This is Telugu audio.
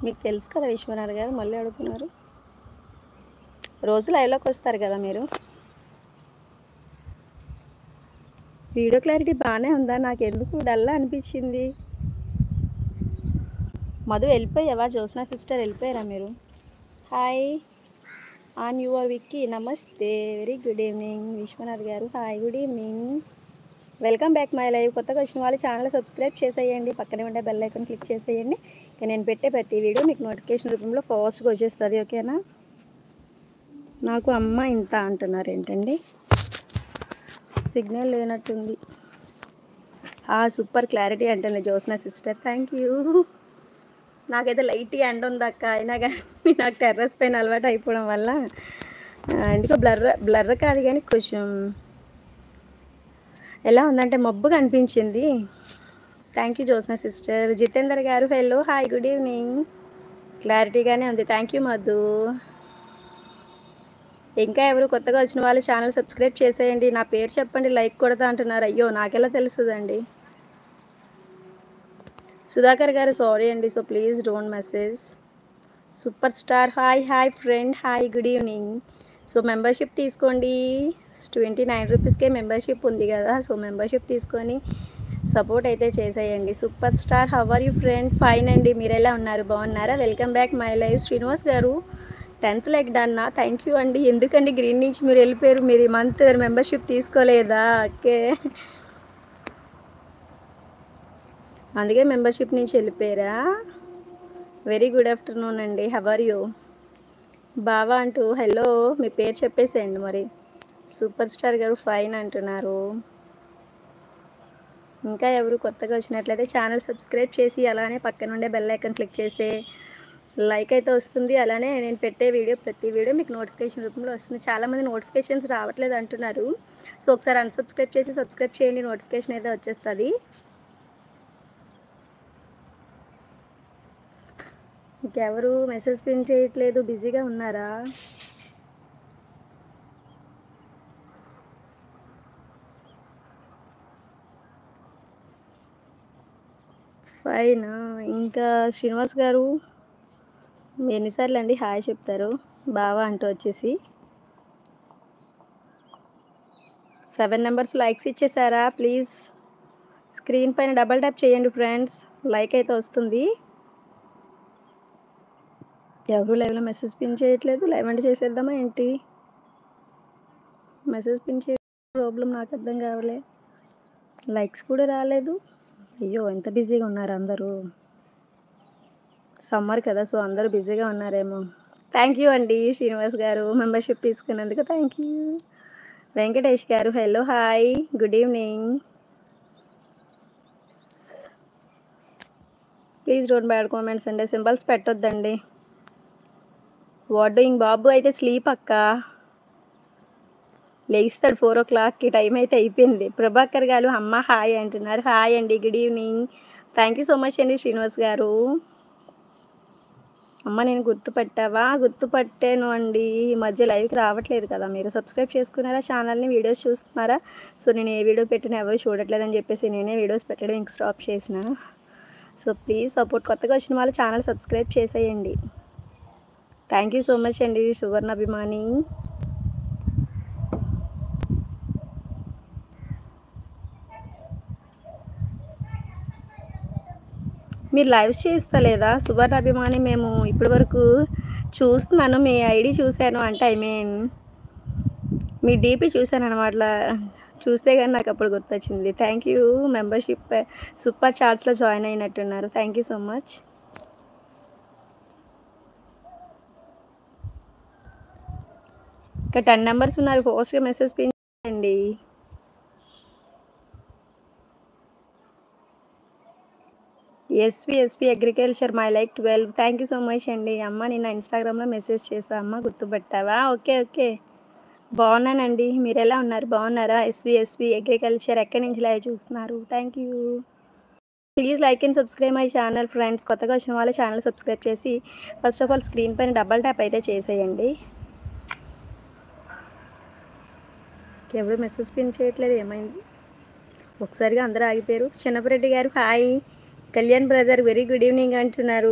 మీకు తెలుసు కదా విశ్వనాథ్ గారు, మళ్ళీ అడుగుతున్నారు. రోజు లైవ్లోకి వస్తారు కదా మీరు. వీడియో క్లారిటీ బాగానే ఉందా? నాకు ఎందుకు డల్లా అనిపించింది. మధు వెళ్ళిపోయావా? జ్యోత్స్నా సిస్టర్ వెళ్ళిపోయారా మీరు? హాయ్ ఆన్ యువర్ విక్కీ, నమస్తే, వెరీ గుడ్ ఈవినింగ్. విశ్వనాథ్ గారు hi, good evening, welcome back my live. కొత్తగా వచ్చిన వాళ్ళు ఛానల్ సబ్స్క్రైబ్ చేసేయండి, పక్కనే ఉండే బెల్ ఐకాన్ క్లిక్ చేసేయండి. ఇక నేను పెట్టే ప్రతి వీడియో మీకు నోటిఫికేషన్ రూపంలో ఫాస్ట్గా వచ్చేస్తుంది, ఓకేనా? నాకు అమ్మ ఇంత అంటున్నారు ఏంటండి? సిగ్నల్ లేనట్టుంది. సూపర్ క్లారిటీ అంటుంది జ్యోత్స్నా సిస్టర్, థ్యాంక్ యూ. నాకైతే లైట్గా ఎండ ఉంది అక్క, అయినా కానీ నాకు టెర్రస్ పైన అలవాటు అయిపోవడం వల్ల ఎందుకో బ్లర్ కాదు కానీ కొంచెం ఎలా ఉందంటే మబ్బుగా అనిపించింది. Thank you Jyotsna sister. Jitender గారు హలో, హాయ్, గుడ్ ఈవినింగ్. క్లారిటీగానే ఉంది, థ్యాంక్ యూ మధు. ఇంకా ఎవరు కొత్తగా వచ్చిన వాళ్ళు ఛానల్ సబ్స్క్రైబ్ చేసేయండి. నా పేరు చెప్పండి, లైక్ కొడతా అంటున్నారు. అయ్యో నాకెలా తెలుస్తుందండి? సుధాకర్ గారు సారీ అండి, so please don't message. Super star hi, hi friend, hi, good evening. So membership తీసుకోండి, 29 రూపీస్కే మెంబర్షిప్ ఉంది కదా. సో మెంబర్షిప్ తీసుకొని సపోర్ట్ అయితే చేసేయండి. Super star how are you friend? Fine అండి, మీరు ఎలా ఉన్నారు? బాగున్నారా? Welcome back my live. Srinivas గారు 10th లైక్ డన్నా, థ్యాంక్ యూ అండి. ఎందుకండి గ్రీన్ నుంచి మీరు వెళ్ళిపోయారు? మీరు ఈ మంత్ మెంబర్షిప్ తీసుకోలేదా? ఓకే, అందుకే మెంబర్షిప్ నుంచి వెళ్ళిపోయారా? వెరీ గుడ్ ఆఫ్టర్నూన్ అండి, హౌ ఆర్ యూ? బావా అంటూ హలో, మీ పేరు చెప్పేసేయండి మరి. సూపర్ స్టార్ గారు ఫైన్ అంటున్నారు. ఇంకా ఎవరు కొత్తగా వచ్చినట్లయితే ఛానల్ సబ్స్క్రైబ్ చేసి అలానే పక్కన ఉండే బెల్ ఐకాన్ క్లిక్ చేస్తే లైక్ అయితే వస్తుంది. అలానే నేను పెట్టే వీడియో ప్రతి వీడియో మీకు నోటిఫికేషన్ రూపంలో వస్తుంది. చాలామంది నోటిఫికేషన్స్ రావట్లేదు అంటున్నారు. సో ఒకసారి అన్సబ్స్క్రైబ్ చేసి సబ్స్క్రైబ్ చేయండి, నోటిఫికేషన్ అయితే వచ్చేస్తుంది. ఇంకెవరు మెసేజ్ పిన్ చేయట్లేదు, బిజీగా ఉన్నారా? ఫైన్. ఇంకా శ్రీనివాస్ గారు ఎన్నిసార్లు అండి హాయ్ చెప్తారు? బావా అంటూ వచ్చేసి 7 నెంబర్స్ లైక్స్ ఇచ్చేసారా? ప్లీజ్ స్క్రీన్ పైన డబల్ ట్యాప్ చేయండి ఫ్రెండ్స్, లైక్ అయితే వస్తుంది. ఎవరు లైవ్లో మెసేజ్ పిన్ చేయట్లేదు. లైవ్ అంటే చేసేద్దామా ఏంటి? మెసేజ్ పిన్ చే ప్రాబ్లం నాకు అర్థం కావలే. లైక్స్ కూడా రాలేదు. అయ్యో ఎంత బిజీగా ఉన్నారు అందరూ. సమ్మర్ కదా, సో అందరూ బిజీగా ఉన్నారేమో. థ్యాంక్ యూ అండి శ్రీనివాస్ గారు, మెంబర్షిప్ తీసుకున్నందుకు థ్యాంక్ యూ. వెంకటేష్ గారు hello, hi, good evening. Please don't bad comments అండి, సింబల్స్ పెట్టొద్దండి. What doing? బాబు అయితే స్లీప్ అక్క, లేస్తాడు 4 o'clockకి, టైం అయితే అయిపోయింది. ప్రభాకర్ గారు అమ్మ హాయ్ అంటున్నారు. హాయ్ అండి, good evening. Thank you so much అండి శ్రీనివాస్ గారు. అమ్మ నేను గుర్తుపట్టావా? గుర్తుపట్టాను అండి. ఈ మధ్య లైవ్కి రావట్లేదు కదా మీరు. సబ్స్క్రైబ్ చేసుకున్నారా ఛానల్ని? వీడియోస్ చూస్తున్నారా? సో నేను ఏ వీడియో పెట్టినా ఎవరు చూడట్లేదని చెప్పేసి నేనే వీడియోస్ పెట్టడం ఇంక స్టాప్ చేసిన. So please support. కొత్తగా వచ్చిన వాళ్ళు ఛానల్ సబ్స్క్రైబ్ చేసేయండి. థ్యాంక్ యూ సో మచ్ అండి సువర్ణ అభిమాని. మీరు లైవ్స్ చేస్తలేదా సువర్ణ అభిమాని? మేము ఇప్పటి వరకు చూస్తున్నాను, మీ ఐడి చూశాను, అంటే ఐ మీన్ మీ డీపీ చూశాను అనమాట. చూస్తే కానీ నాకు అప్పుడు గుర్తొచ్చింది. Thank you. మెంబర్షిప్ సూపర్ చార్ట్స్లో జాయిన్ అయినట్టున్నారు. Thank you so much. ఇంకా 10 నెంబర్స్ ఉన్నారు, ఫాస్ట్గా మెసేజ్ చేయండి. S V agriculture my like 12. Thank you so much అండి. అమ్మ నిన్న ఇన్స్టాగ్రామ్లో మెసేజ్ చేసా అమ్మ, గుర్తుపెట్టావా? ఓకే ఓకే, బాగున్నానండి. మీరు ఎలా ఉన్నారు? బాగున్నారా? ఎస్వి అగ్రికల్చర్ ఎక్కడి నుంచి లైవ్ చూస్తున్నారు? Thank you. Please like and subscribe my channel friends. కొత్తగా వచ్చిన వాళ్ళు ఛానల్ సబ్స్క్రైబ్ చేసి ఫస్ట్ ఆఫ్ ఆల్ స్క్రీన్ పైన డబల్ ట్యాప్ అయితే చేసేయండి. ఎవరు మెసేజ్ పిన్ చేయట్లేదు, ఏమైంది? ఒకసారిగా అందరూ ఆగిపోయారు. చిన్నపరెడ్డి గారు hi. Kalyan brother very good evening అంటున్నారు.